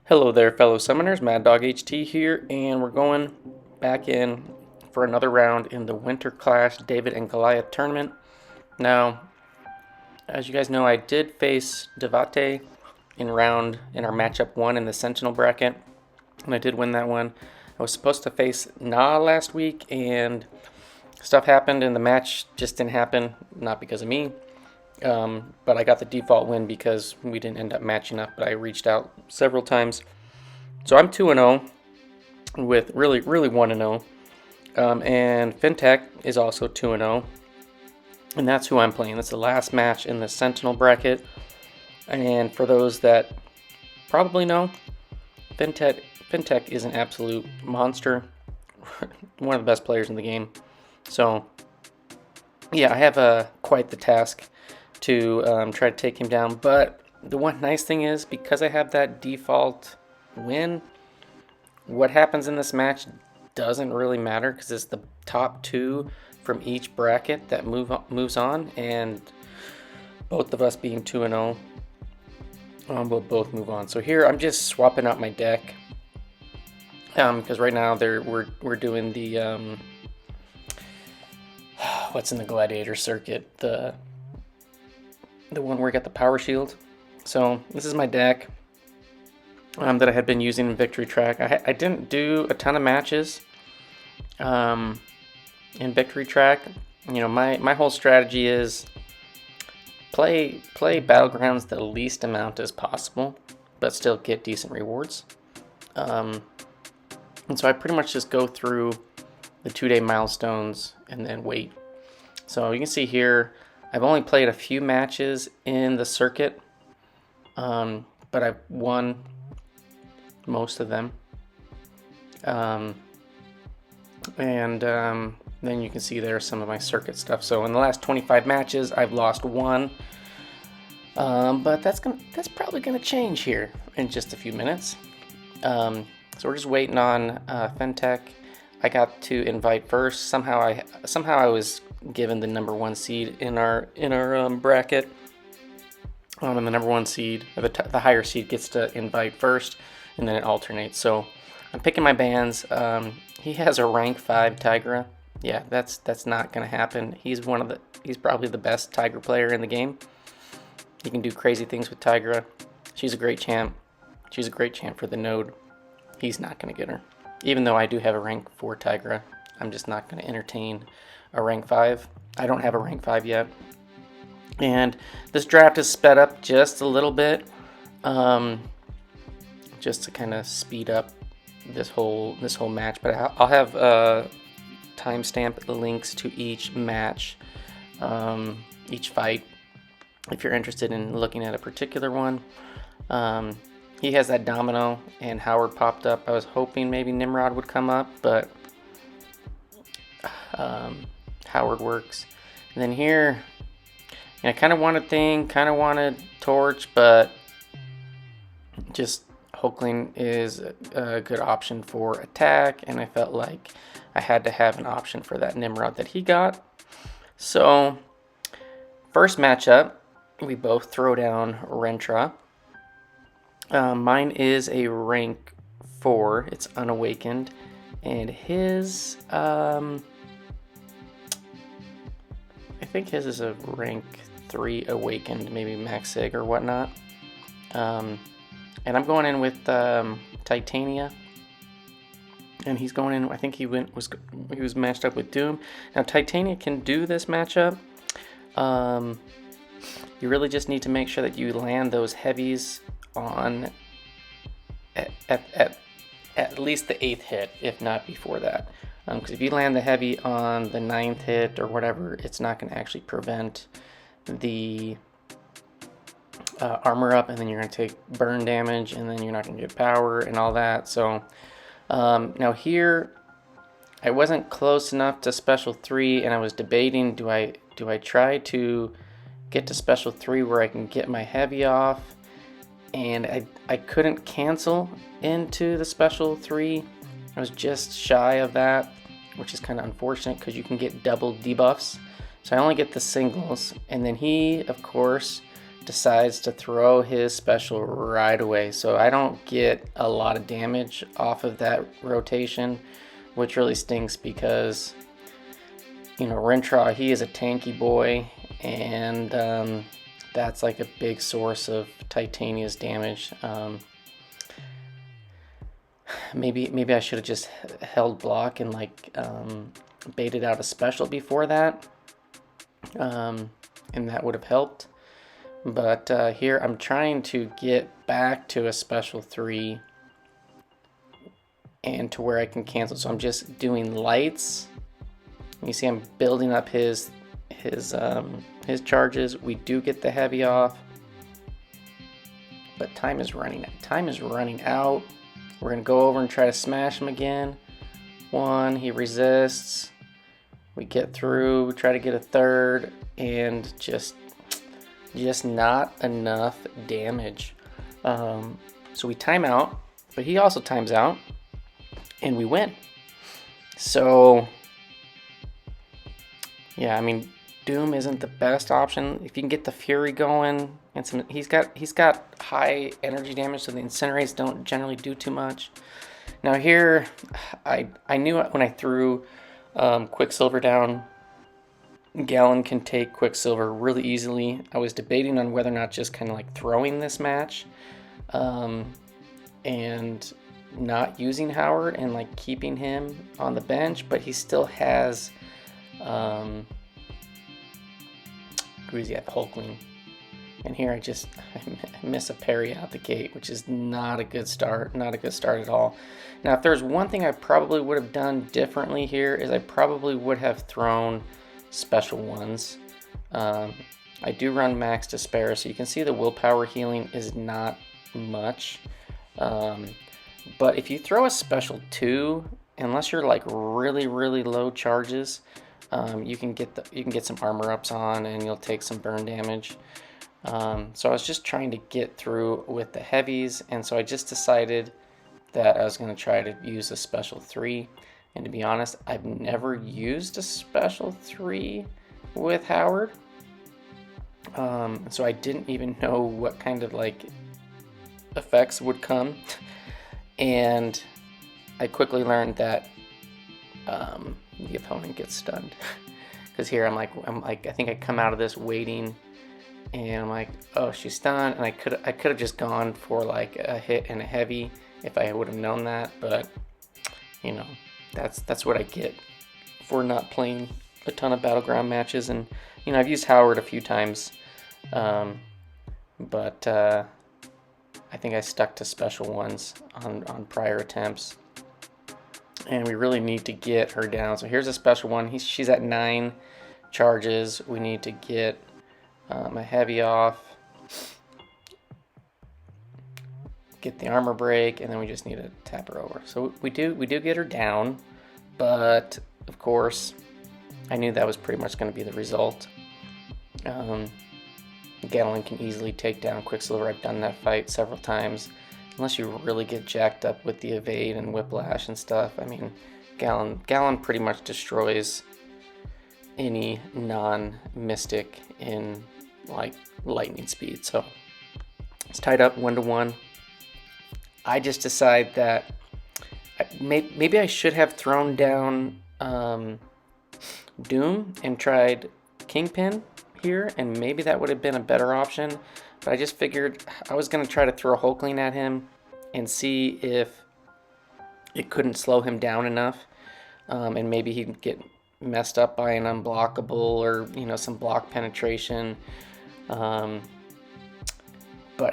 Hello there, fellow summoners. Mad Dog HT here, and we're going back in for another round in the Winter Clash David and Goliath tournament. Now, as you guys know, I did face Devate in our matchup 1 in the Sentinel bracket, and I did win that one. I was supposed to face Na last week, and stuff happened, and the match just didn't happen, not because of me. But I got the default win because we didn't end up matching up, but I reached out several times. So I'm 2-0 with really 1-0. And Fintech is also 2-0. And that's who I'm playing. That's the last match in the Sentinel bracket. And for those that probably know, Fintech is an absolute monster. One of the best players in the game. So, yeah, I have quite the task to try to take him down. But the one nice thing is, because I have that default win, what happens in this match doesn't really matter, because it's the top 2 from each bracket that moves on, and both of us being 2-0, we'll both move on. So here I'm just swapping out my deck, because right now we're doing the what's in the gladiator circuit, the one where I got the power shield. So this is my deck that I had been using in Victory Track. I didn't do a ton of matches in Victory Track. You know, my whole strategy is play Battlegrounds the least amount as possible, but still get decent rewards. And so I pretty much just go through the 2-day milestones and then wait. So you can see here, I've only played a few matches in the circuit, but I've won most of them. Then you can see there some of my circuit stuff. So in the last 25 matches, I've lost 1. But that's probably gonna change here in just a few minutes. So we're just waiting on Fintech. I got to invite first. Somehow I was given the number 1 seed in our bracket. And the number 1 seed, the higher seed, gets to invite first, and then it alternates. So I'm picking my bands. He has a rank 5 Tigra. Yeah, that's not gonna happen. He's probably the best Tigra player in the game. He can do crazy things with Tigra. She's a great champ. She's a great champ for the node. He's not gonna get her. Even though I do have a rank 4 Tigra, I'm just not gonna entertain a rank 5. I don't have a rank 5 yet. And this draft is sped up just a little bit, just to kind of speed up this whole match. But I'll have timestamp links to each match, each fight, if you're interested in looking at a particular one. He has that Domino, and Howard popped up. I was hoping maybe Nimrod would come up, but Howard works. And then here, I kind of wanted Thing, kind of wanted Torch, but just Hulkling is a good option for attack, and I felt like I had to have an option for that Nimrod that he got. So, first matchup, we both throw down Rentra. Mine is a rank 4. It's unawakened, and his I think his is a rank 3 awakened, maybe Max Sig or whatnot. And I'm going in with Titania, and he's going in. I think he was matched up with Doom. Now Titania can do this matchup. You really just need to make sure that you land those heavies on at least the 8th hit, if not before that. Because if you land the heavy on the 9th hit or whatever, it's not going to actually prevent the armor up, and then you're going to take burn damage, and then you're not going to get power and all that. So now here, I wasn't close enough to special 3, and I was debating, do I try to get to special 3 where I can get my heavy off, and I couldn't cancel into the special 3. I was just shy of that, which is kind of unfortunate because you can get double debuffs. So I only get the singles, and then he, of course, decides to throw his special right away. So I don't get a lot of damage off of that rotation, which really stinks because, you know, Rintraw, he is a tanky boy, and that's like a big source of Titania's damage. Maybe I should have just held block and like baited out a special before that, and that would have helped. But here I'm trying to get back to a special 3 and to where I can cancel. So I'm just doing lights. You see I'm building up his charges. We do get the heavy off, but time is running out. We're gonna go over and try to smash him again. 1, he resists. We get through, try to get a 3rd, and just not enough damage. So we time out, but he also times out, and we win. So yeah, I mean, Doom isn't the best option. If you can get the Fury going, and he's got high energy damage, so the incinerates don't generally do too much. Now here, I knew when I threw Quicksilver down, Gallon can take Quicksilver really easily. I was debating on whether or not just kind of like throwing this match, and not using Howard and like keeping him on the bench, but he still has who is he at? Hulkling. And here I miss a parry out the gate, which is not a good start. Not a good start at all. Now, if there's one thing I probably would have done differently here, is I probably would have thrown special ones. I do run max despair, so you can see the willpower healing is not much. But if you throw a special 2, unless you're like really low charges, you can get some armor ups on, and you'll take some burn damage. So I was just trying to get through with the heavies, and so I just decided that I was going to try to use a special 3. And to be honest, I've never used a special 3 with Howard, so I didn't even know what kind of like effects would come. And I quickly learned that the opponent gets stunned. Because here I'm like, I think I come out of this waiting, and I'm like, oh, she's stunned, and I could have just gone for like a hit and a heavy if I would have known that. But you know, that's what I get for not playing a ton of battleground matches. And you know, I've used Howard a few times, but I think I stuck to special ones on prior attempts. And we really need to get her down. So here's a special one. She's at 9 charges. We need to get a heavy off, get the armor break, and then we just need to tap her over. So we do get her down, but of course I knew that was pretty much going to be the result. Gallon can easily take down Quicksilver. I've done that fight several times. Unless you really get jacked up with the evade and whiplash and stuff. I mean, Gallon pretty much destroys any non-mystic in like lightning speed. So it's tied up 1-1. I just decide that maybe I should have thrown down Doom and tried Kingpin here, and maybe that would have been a better option. But I just figured I was going to try to throw a Hulkling at him and see if it couldn't slow him down enough, and maybe he'd get messed up by an unblockable or, you know, some block penetration. But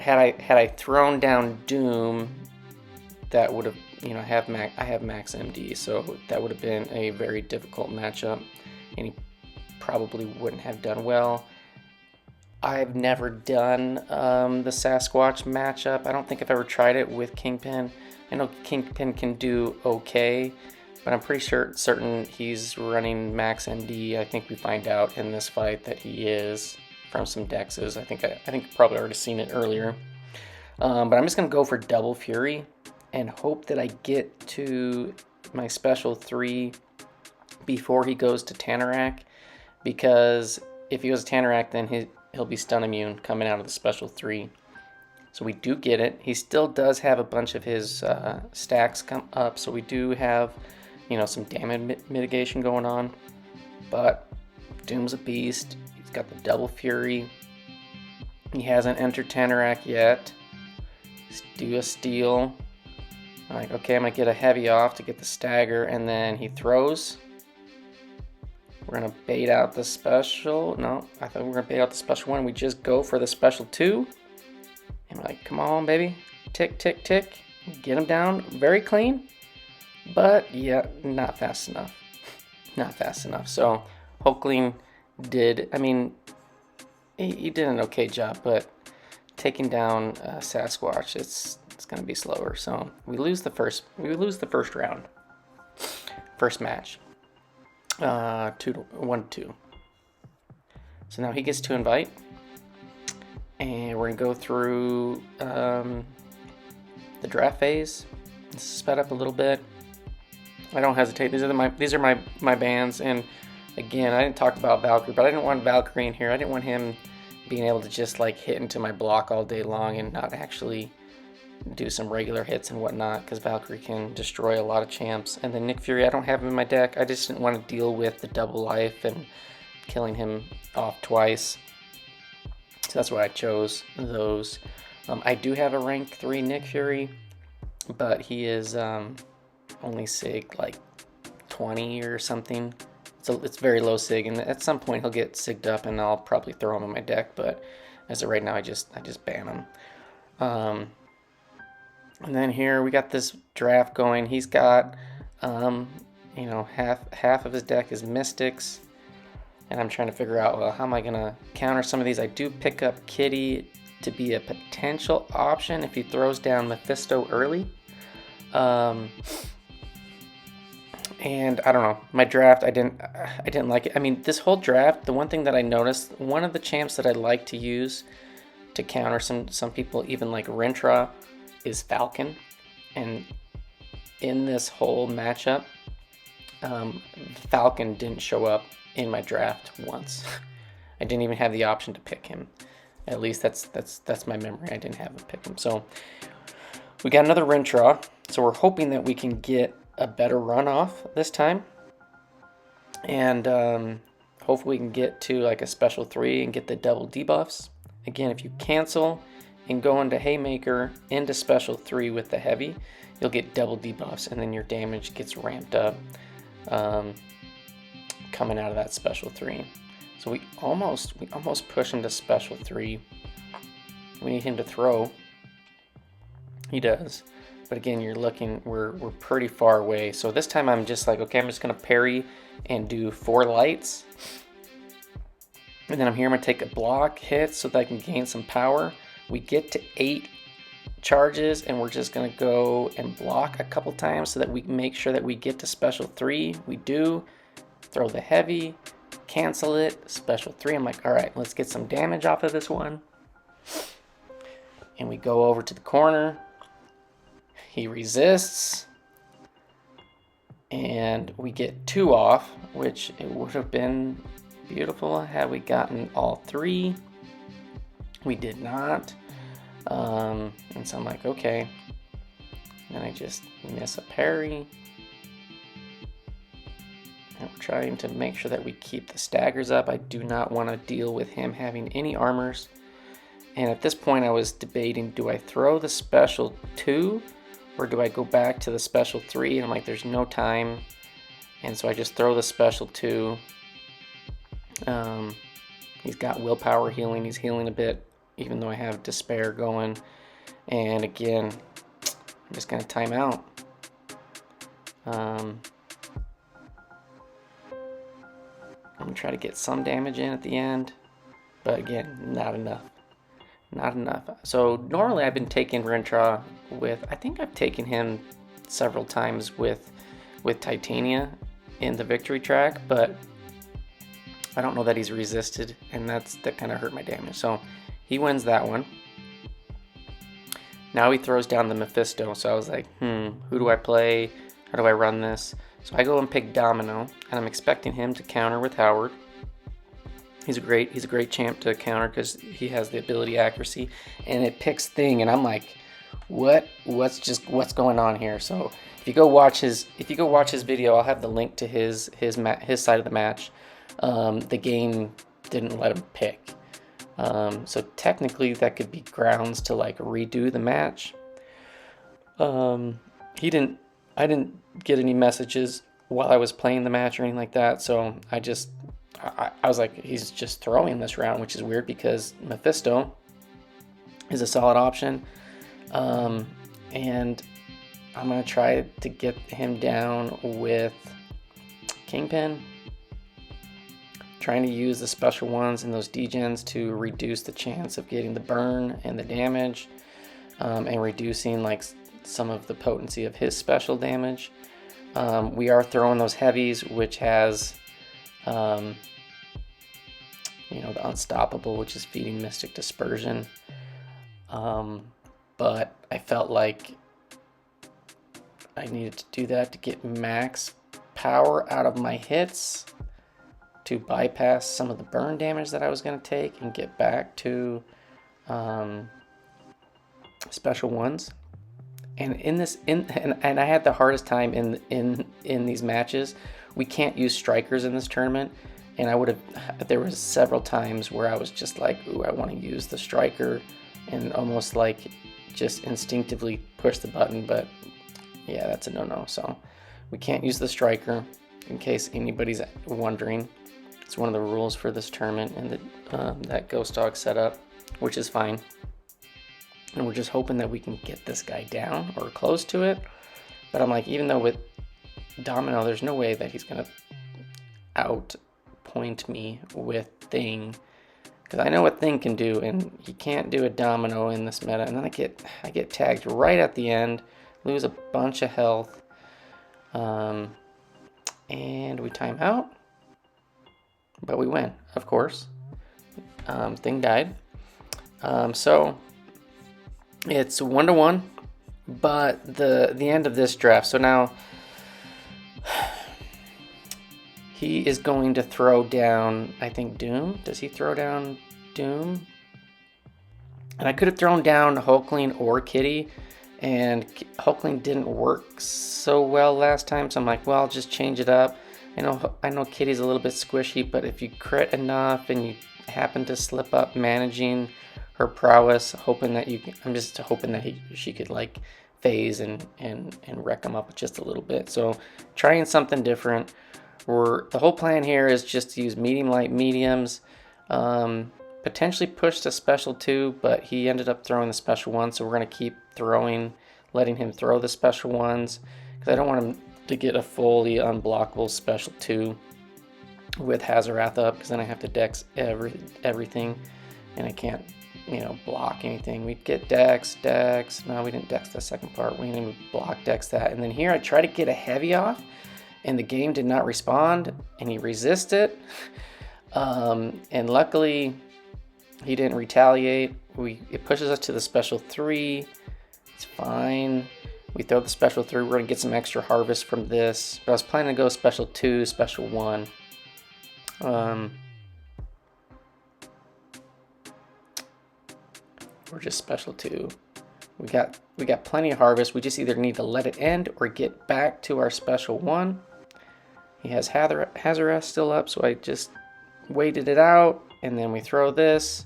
had I thrown down Doom, that would have, you know, I have max MD, so that would have been a very difficult matchup, and he probably wouldn't have done well. I've never done the Sasquatch matchup. I don't think I've ever tried it with Kingpin. I know Kingpin can do okay, but I'm pretty certain he's running max MD. I think we find out in this fight that he is from some dexes. I think probably already seen it earlier. But I'm just gonna go for double Fury and hope that I get to my special 3 before he goes to Tanorak, because if he goes to Tanorak, then he'll be stun immune coming out of the special 3. So we do get it. He still does have a bunch of his stacks come up, so we do have, you know, some damage mitigation going on. But Doom's a beast. He's got the double fury. He hasn't entered Tanorak yet. Let's do a steal. I'm like, okay, I'm gonna get a heavy off to get the stagger, and then he throws. We're gonna bait out the special. No, I thought we were gonna bait out the special 1. We just go for the special 2. And we're like, come on, baby. Tick, tick, tick. Get him down very clean. But, yeah, not fast enough. Not fast enough. So, Hulkling did, I mean, he did an okay job, but taking down Sasquatch, it's going to be slower. So, we lose the first round. First match. 1-2. So, now he gets to invite. And we're gonna go through the draft phase. This is sped up a little bit. I don't hesitate. These are my bands. And again, I didn't talk about Valkyrie, but I didn't want Valkyrie in here. I didn't want him being able to just like hit into my block all day long and not actually do some regular hits and whatnot, because Valkyrie can destroy a lot of champs. And then Nick Fury, I don't have him in my deck. I just didn't want to deal with the double life and killing him off twice. So that's why I chose those. I do have a rank 3 Nick Fury, but he is only sig like 20 or something. So it's very low sig, and at some point he'll get sigged up, and I'll probably throw him in my deck. But as of right now, I just ban him. And then here we got this draft going. He's got you know, half of his deck is Mystics. And I'm trying to figure out, well, how am I going to counter some of these? I do pick up Kitty to be a potential option if he throws down Mephisto early. And I don't know, my draft, I didn't like it. I mean, this whole draft, the one thing that I noticed, one of the champs that I like to use to counter some people, even like Rintra, is Falcon. And in this whole matchup, Falcon didn't show up in my draft once. I didn't even have the option to pick him. At least that's my memory. I didn't have to pick him. So we got another Rintra. So we're hoping that we can get a better run off this time. And hopefully we can get to like a special 3 and get the double debuffs. Again, if you cancel and go into Haymaker into special 3 with the heavy, you'll get double debuffs, and then your damage gets ramped up. Coming out of that special 3. So we almost push him to special 3. We need him to throw. He does. But again, you're looking, we're pretty far away. So this time I'm just like, okay, I'm just gonna parry and do 4 lights. And then I'm here, I'm gonna take a block hit so that I can gain some power. We get to 8 charges, and we're just gonna go and block a couple times so that we make sure that we get to special 3. We do. Throw the heavy, cancel it, special 3. I'm like, all right, let's get some damage off of this one. And we go over to the corner. He resists. And we get 2 off, which it would have been beautiful had we gotten all 3. We did not. And so I'm like, okay. And I just miss a parry. And we're trying to make sure that we keep the staggers up. I do not want to deal with him having any armors. And at this point I was debating, do I throw the special 2 or do I go back to the special 3? And I'm like, there's no time. And so I just throw the special 2. He's got willpower healing. He's healing a bit, even though I have despair going. And again, I'm just going to time out. I'm going to try to get some damage in at the end. But again, not enough. Not enough. So normally I've been taking Rintra with, I think I've taken him several times with Titania in the victory track, but I don't know that he's resisted, and that kind of hurt my damage. So he wins that one. Now he throws down the Mephisto, so I was like, who do I play? How do I run this? So I go and pick Domino, and I'm expecting him to counter with Howard. He's a great champ to counter because he has the ability accuracy, and it picks thing, and I'm like, what's going on here? So if you go watch his video, I'll have the link to his side of the match. The game didn't let him pick, so technically that could be grounds to like redo the match. I didn't get any messages while I was playing the match or anything like that, so I was like, he's just throwing this round, which is weird because Mephisto is a solid option. And I'm going to try to get him down with Kingpin. Trying to use the special ones and those degens to reduce the chance of getting the burn and the damage, and reducing like some of the potency of his special damage. We are throwing those heavies, which has the Unstoppable, which is feeding Mystic Dispersion. But I felt like I needed to do that to get max power out of my hits to bypass some of the burn damage that I was going to take and get back to special ones. And and I had the hardest time in these matches. We can't use strikers in this tournament. And there was several times where I was just like, ooh, I want to use the striker, and almost like just instinctively push the button, but yeah, that's a no-no. So we can't use the striker, in case anybody's wondering. It's one of the rules for this tournament and that Ghost Dog setup, which is fine. And we're just hoping that we can get this guy down or close to it. But I'm like, even though with Domino, there's no way that he's going to outpoint me with Thing, because I know what Thing can do, and he can't do a Domino in this meta. And then I get tagged right at the end, lose a bunch of health, and we time out, but we win, of course. Thing died, so it's 1-1. But the end of this draft. So now he is going to throw down, I think, Doom. Does he throw down Doom? And I could have thrown down Hulkling or Kitty, and Hulkling didn't work so well last time, so I'm like, well, I'll just change it up. I know Kitty's a little bit squishy, but if you crit enough and you happen to slip up managing her prowess, I'm just hoping that she could like phase and wreck him up just a little bit. So trying something different. The whole plan here is just to use medium, light, mediums, potentially push to special 2, but he ended up throwing the special 1, so we're going to keep letting him throw the special ones, because I don't want him to get a fully unblockable special 2 with Hazarath up, because then I have to dex everything, and I can't block anything. We'd get dex. No, we didn't dex the second part. We didn't even block dex that. And then here I try to get a heavy off, and the game did not respond, and he resisted. And luckily, he didn't retaliate. It pushes us to the special 3. It's fine. We throw the special 3. We're going to get some extra harvest from this. But I was planning to go special 2, special 1. Or just special 2. We got plenty of harvest. We just either need to let it end or get back to our special 1. He has Hazarath still up, so I just waited it out, and then we throw this,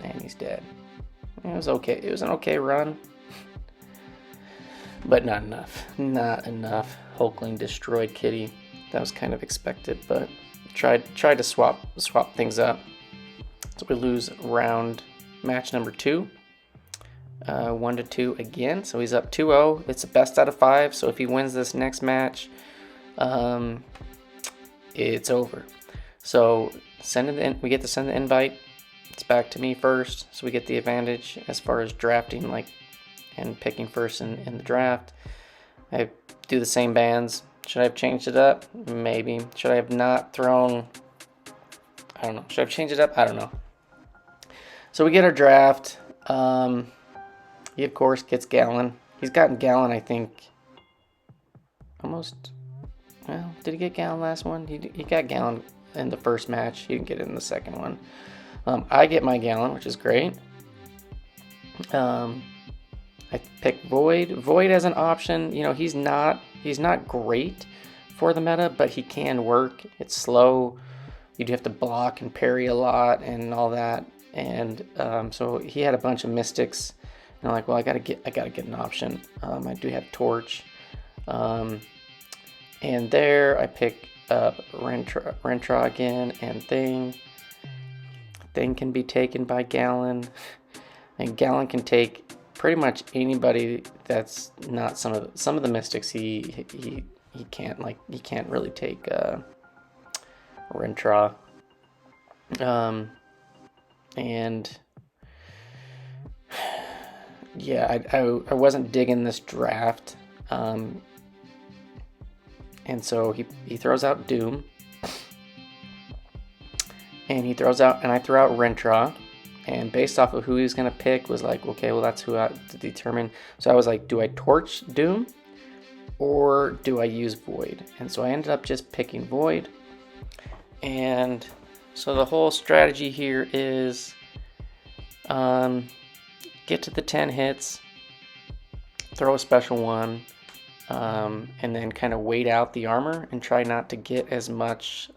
and he's dead. It was okay. It was an okay run, but not enough. Not enough. Hulkling destroyed Kitty. That was kind of expected, but tried to swap things up. So we lose match number 2. 1-2 again. So he's up 2-0. It's a best out of 5. So if he wins this next match, it's over. So we get to send the invite. It's back to me first, so we get the advantage as far as drafting, and picking first in the draft. I do the same bands. Should I have changed it up? Maybe. Should I have not thrown? I don't know. Should I have changed it up? I don't know. So we get our draft. He of course gets Gallon. He's gotten Gallon, I think, almost. Well, did he get Gallon last one? He got Gallon in the first match. He didn't get it in the second one. I get my Gallon, which is great. I pick Void. Void as an option. You know, he's not great for the meta, but he can work. It's slow. You do have to block and parry a lot and all that. And so he had a bunch of Mystics. And I'm like, well, I gotta get an option. I do have Torch. And there I pick up Rentra again, and Thing. Thing can be taken by Gallon. And Gallon can take pretty much anybody that's not some of the Mystics. He can't really take Rentra. And yeah, I wasn't digging this draft. And so he throws out Doom. And I threw out Rentra. And based off of who he was going to pick was like, okay, well, that's who I had to determine. So I was like, do I torch Doom or do I use Void? And so I ended up just picking Void. And so the whole strategy here is get to the 10 hits, throw a special one, and then kind of wait out the armor and try not to get as much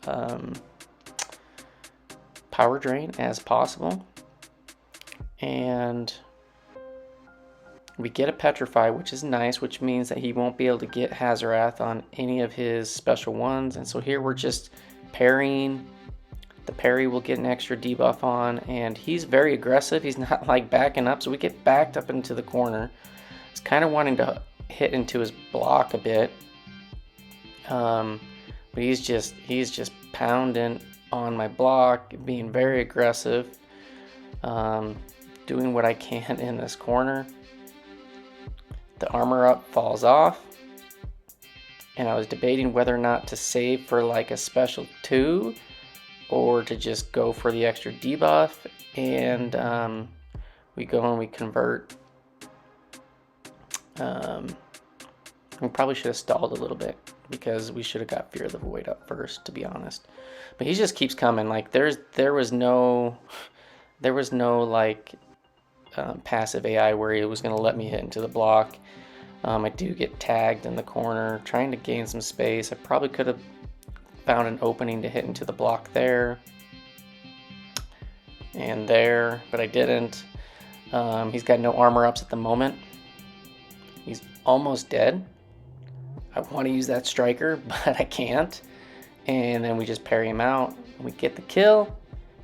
power drain as possible. And we get a Petrify, which is nice, which means that he won't be able to get Hazarath on any of his special ones. And so here we're just parrying. The parry will get an extra debuff on, and he's very aggressive. He's not like backing up, so we get backed up into the corner. He's kind of wanting to hit into his block a bit, but he's just pounding on my block, being very aggressive, doing what I can in this corner. The armor up falls off, and I was debating whether or not to save for like a special 2 or to just go for the extra debuff. And we go and we convert. We probably should have stalled a little bit because we should have got Fear of the Void up first, to be honest. But he just keeps coming. Like there was no like passive AI where he was going to let me hit into the block. I do get tagged in the corner trying to gain some space. I probably could have found an opening to hit into the block there and there, but I didn't. He's got no armor ups at the moment. He's almost dead. I want to use that striker, but I can't. And then we just parry him out. We get the kill,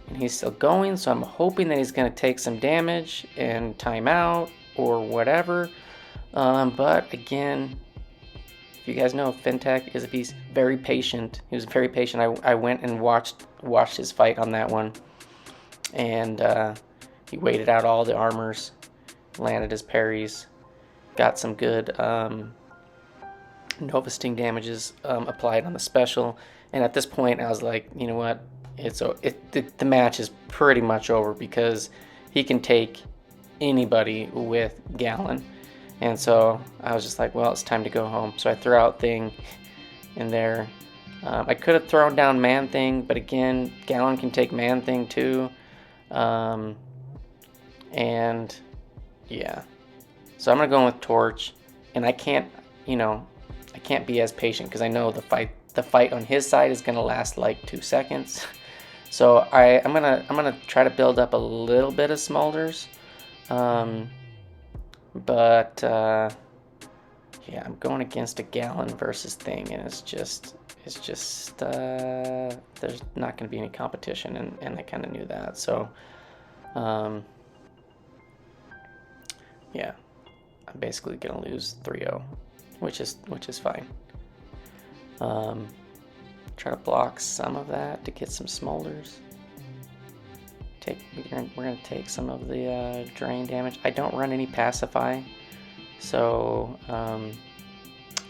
and he's still going, so I'm hoping that he's going to take some damage and time out or whatever. But again, if you guys know, Fintech he's very patient. He was very patient. I went and watched his fight on that one, and he waited out all the armors, landed his parries, got some good Nova Sting damages applied on the special. And at this point, I was like, you know what? The match is pretty much over because he can take anybody with Gallon. And so I was just like, well, it's time to go home. So I threw out Thing in there. I could have thrown down Man Thing, but again, Gallon can take Man Thing too. And yeah. So I'm going to go with Torch. And I can't be as patient because I know the fight on his side is going to last like 2 seconds. So I'm gonna try to build up a little bit of smolders. But yeah, I'm going against a Gallon versus Thing, and it's just there's not going to be any competition, and I kind of knew that. So yeah, I'm basically going to lose 3-0, which is fine. Try to block some of that to get some smolders. We're going to take some of the drain damage. I don't run any pacify, so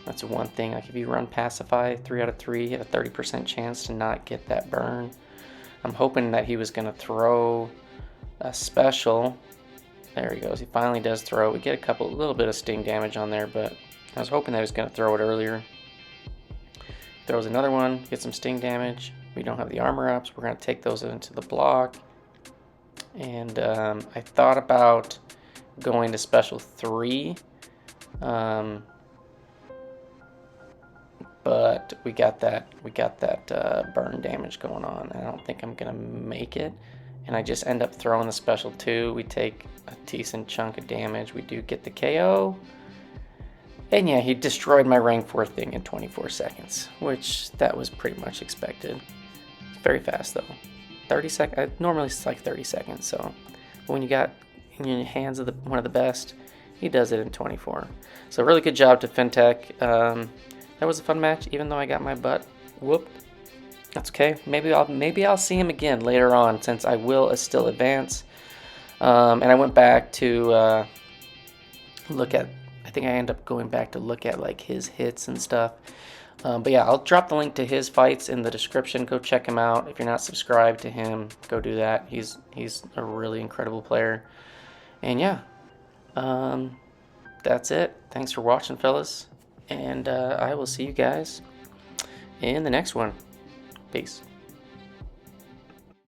that's one thing. Like if you run pacify 3 out of 3, you have a 30% chance to not get that burn. I'm hoping that he was going to throw a special. There he goes. He finally does throw. We get a little bit of sting damage on there, but I was hoping that he was going to throw it earlier. Throws another one, gets some sting damage. We don't have the armor ups. We're going to take those into the block. And I thought about going to special 3. But we got that burn damage going on. I don't think I'm going to make it. And I just end up throwing the special 2. We take a decent chunk of damage. We do get the KO. And yeah, he destroyed my rank 4 thing in 24 seconds, which that was pretty much expected. Very fast though. 30 seconds. Normally it's like 30 seconds. So when you got in your hands of one of the best, he does it in 24. So really good job to Fintech. That was a fun match, even though I got my butt whooped. That's okay. Maybe I'll see him again later on, since I will still advance. And I went back to look at. I think I end up going back to look at like his hits and stuff. But yeah, I'll drop the link to his fights in the description. Go check him out. If you're not subscribed to him, go do that. He's a really incredible player. And yeah, that's it. Thanks for watching, fellas. And I will see you guys in the next one. Peace.